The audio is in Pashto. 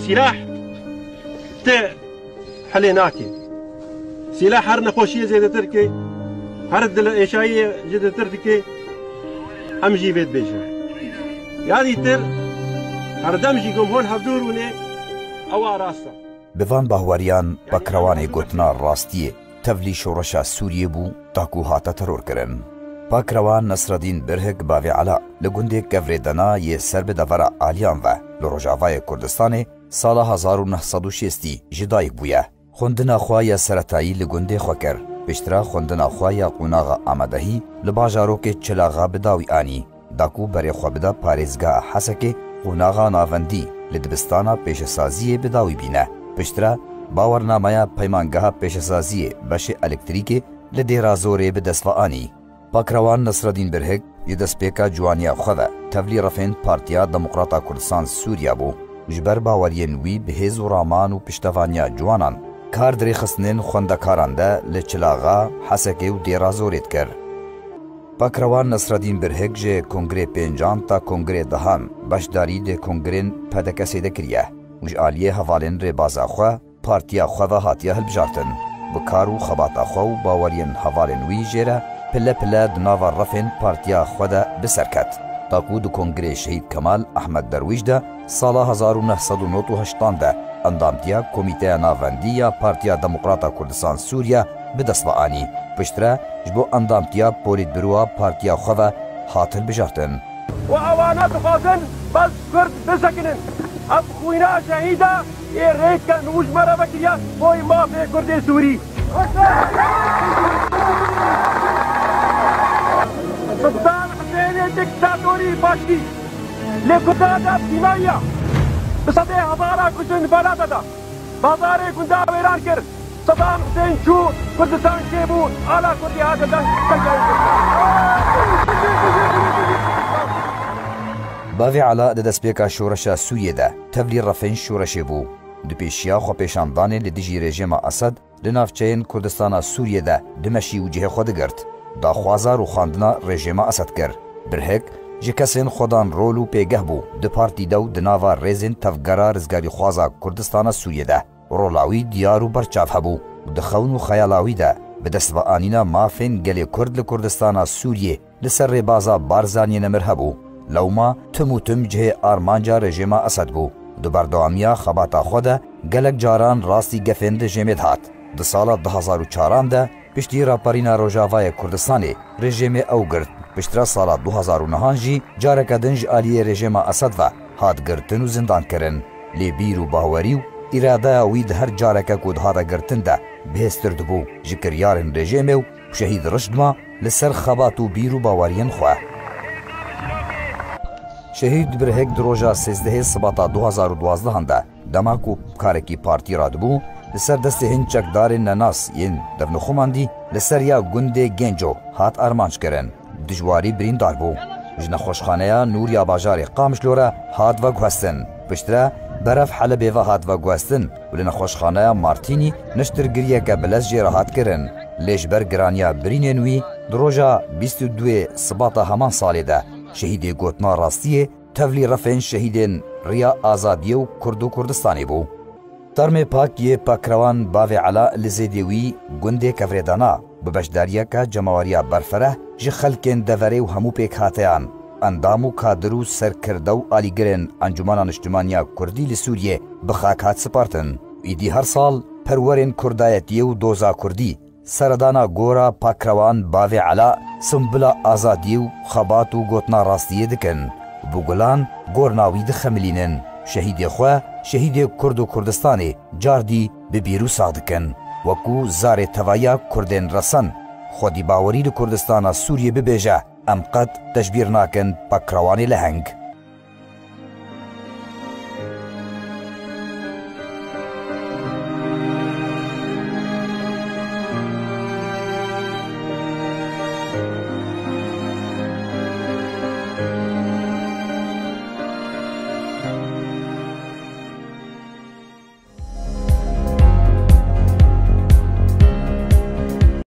سلاح ت حلي ناكي سلاح هر نخوشية زي تركي هر دل إيشاية جد تركي أم جي بيت بيجا يعني تر هر دمجي قم هون هفدوروني أو راستا بفان باهواریان پاکروانی گوتنا راستیه تفلی شورشا سوریه بو تاکو هاتا ترور کرن. پاکروان نصرالدین برهک باوی علا لگنده گوریدنا یه سر به دورا آلیان و لروجاوای کردستان سال 1960 جدایک بویه. خوندنا خواه سرطایی لگنده خواه کر. بشترا خوندنا خواه قوناغ آمدهی لباجارو که چلاغا بداوی آنی. داکو بری خواه بدا پارزگاه حسکه قوناغا ناوندی لدبستانا پیش سازی بداوی بینه. پشترا باورنامه پیمانگاه پیشسازی بش الکتریکی لدیرا زوری به دستفعانی. پاکروان نصرالدین برهک یه دستپیکا جوانیا خواه تفلی رفین پارتیا دموکراتا کردستان سوریا بو جبر باورین وی به هز و رامان و پشتوانیا جوانان کار دری خستنین خوندکاران ده لچلاغا حسکه و دیرا زوریت کر. پاکروان نصرالدین برهک جه کنگره پینجان تا کنگره دهان بشداری ده کنگرین پدکسی ده کریه. وج آلیه حوالین ری بازا خواه پارتیا خواه و هاتیا هلبجارتن بکارو خباتا خواه و باورین حوالین وی جیره پله پله دناوار رفین پارتیا خواه ده بسرکت تاکو دو کنگره شهید کمال احمد درویش ده سال 1998 ده اندامتیا کمیته ناوندی یا پارتیا دموکراتا کردستان سوریا بدست و آنی پشتره جبو اندامتیا پولیت بروا پارتیا خواه هاتل بجارتن و اوانات خوازن بس کرد بسکنن اب خوینا شهیده یه ریت که نوش مرا بکریا بوی مافی کرد سوری سلطان حسین دیکتاتوری باشی لکردادا سیمایا بسده هزارا کشن بلاده دا بازار گنده ویران کرد صدام حسین چو کردستان که بود آلا کردی ها دادن باوی علا دستپیکا شورشا سوریه ده تفلی رفین شورشه بو دو پیشیا خو پیشاندانه لدیجی رژیم اسد لنافچین کردستان سوریه ده دمشی و جه خود گرد دا خوازار و خواندنا رژیم اسد کر برهک جه کسین خودان رولو پیگه بو دو پارتی دو دناوا ریزین تفگرا رزگاری خوازا کردستان سوریه ده رولاوی دیارو برچاف هبو دخون و خیالاوی ده به دست و آنینا مافین گلی کرد لکردستان سوریه لسر بازا بارزانی نمر هبو لوما تم جه آرمانجا رژیم اسد بو دو بردوامیا خباتا خوده گلک جاران راستی گفند جمید هات دو سال 2004 ده پشتی راپارینا روجاوای کردستانی رژیم او گرد پشترا سال 2009 جی جارک دنج آلی رژیم اسد و هات گرتن و زندان کرن لی بیرو باوری و اراده وید هر جارک کود هاتا گرتن ده بهستر دبو جکریارن رژیم و شهید رشدما لسر خباتو بیرو باورین خواه شهید برهک دروجا 13 سباتا 2012 ده دماکو کارکی پارتی را دبو لسر دست هنچکدار نناس ین دفنخوماندی لسر یا گنده گنجو هات ارمانش کرن دجواری برین دار بو جن خوشخانه نور یا باجار قامش لورا هات و گوستن پشترا برف حلبه و هات و گوستن ولن خوشخانه مارتینی نشتر گریه که بلز جیره هات کرن لیش بر گرانیا بریننوی دروجا 22 سباتا همان سالی ده شهید گوتنا راستیه تفلی رفین شهیدین ریا آزادیه و کردو کردستانی بو ترم پاک یه پاکروان باوی علا لزیدیوی گنده کفریدانا ببشداریه که جماوریا برفره جه خلکن دوره و همو پیک هاتیان اندامو کادرو سرکرده و آلیگرن انجمانان اجتماعیا کردی لسوریه بخاکات سپارتن ایدی هر سال پرورین کردایتیه و دوزا کردی سردانا گورا پاکروان باوی علا سنبلا آزادی و خبات و گوتنا راستیه دکن بوگلان گورناوی دخملینن شهید خواه شهید کرد و کردستانی جاردی به بیرو سادکن وکو زار توایا کردن رسن خودی باوری کردستان سوریه ببیجه ام قد تجبیر ناکن پاکروانی لهنگ